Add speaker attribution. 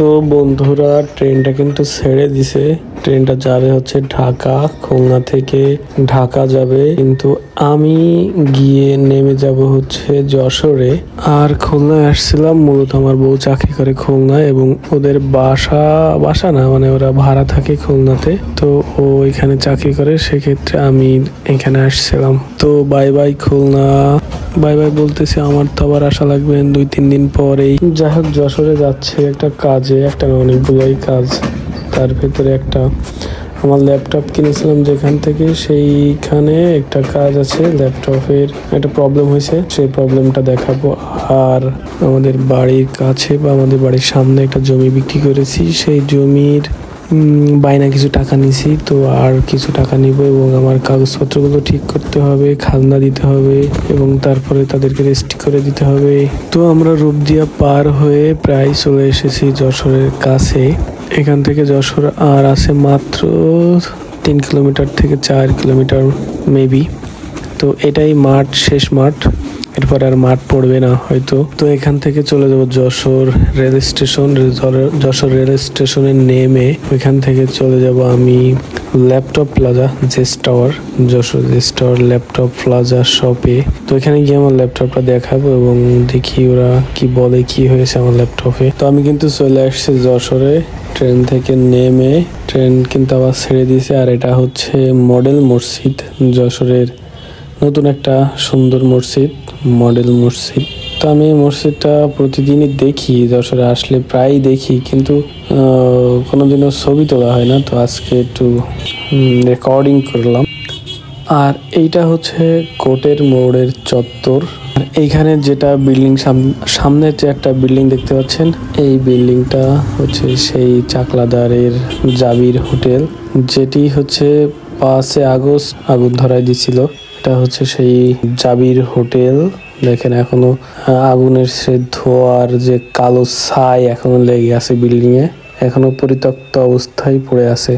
Speaker 1: তো বন্ধুরা ট্রেনটা কিন্তু ছেড়ে দিছে। ট্রেনটা যাবে হচ্ছে ঢাকা, খুলনা থেকে ঢাকা যাবে, কিন্তু আমি গিয়ে নেমে যাব হচ্ছে যশোরে। আর খুলনায় আসছিলাম মূলত আমার বউ চাকরি করে খুলনায়, এবং ওদের বাসা না মানে ওরা ভাড়া থাকে খুলনাতে, তো ও এখানে চাকরি করে, সেক্ষেত্রে আমি এখানে আসছিলাম। তো bye bye Khulna, bye bye বলতেছি, আমার তো আবার আসা লাগবে 2-3 দিন পরেই। যাই হোক, যশোরে যাচ্ছে একটা কাজে, একটা অনেকগুলোই কাজ, তার ভেতরে একটা আমার ল্যাপটপ কিনেছিলাম যেখান থেকে, সেইখানে একটা কাজ আছে, ল্যাপটপের একটা প্রবলেম হয়েছে, সেই প্রবলেমটা দেখাবো। আর আমাদের বাড়ির কাছে বা আমাদের বাড়ির সামনে একটা জমি বিক্রি করেছি, সেই জমির বাইনা কিছু টাকা নিছি, তো আর কিছু টাকা নিব এবং আমার কাগজপত্রগুলো ঠিক করতে হবে, খাজনা দিতে হবে এবং তারপরে তাদেরকে রেজিস্ট্রি করে দিতে হবে। তো আমরা রূপদিয়া পার হয়ে প্রায় চলে এসেছি যশোরের কাছে। এখান থেকে যশোর আর আছে মাত্র 3 কিলোমিটার থেকে 4 কিলোমিটার মেবি। তো এটাই মাঠ, শেষ মাঠ, এরপর আর মাঠ পড়বে না হয়তো। তো এখান থেকে চলে যাব Jessore rail station. Jessore rail স্টেশনে নেমে ওইখান থেকে চলে যাব আমি laptop plaza, Jess tower, Jessore Jess tower laptop plaza শপে। তো এখানে গিয়ে আমার ল্যাপটপটা দেখাবো এবং দেখি ওরা কি বলে, কি হয়েছে আমার ল্যাপটপে। তো আমি কিন্তু চলে আসছি যশোরে ট্রেন থেকে নেমে। ট্রেন কিন্তু আবার ছেড়ে দিয়েছে। আর এটা হচ্ছে মডেল মসজিদ, যশোরের নতুন একটা সুন্দর মসজিদ, মডেল মসজিদ। তো আমি এই মসজিদটা প্রতিদিনই দেখি, যশোরে আসলে প্রায় দেখি, কিন্তু কোনোদিনও ছবি তোলা হয় না। তো আজকে একটু রেকর্ডিং করলাম। আর এইটা হচ্ছে কোটের মোড়ের চত্বর। আর এইখানে যেটা বিল্ডিং, সামনে যে একটা বিল্ডিং দেখতে পাচ্ছেন, এই বিল্ডিংটা হচ্ছে সেই চাকলাদারের জাবির হোটেল, যেটি হচ্ছে 5 আগস্ট আগুন ধরায় দিছিল। এটা হচ্ছে সেই জাবির হোটেল। দেখেন এখনো আগুনের সে ধোয়ার যে কালো ছাই এখনো লেগে আছে বিল্ডিং এ, এখনো পরিত্যক্ত অবস্থায় পড়ে আছে।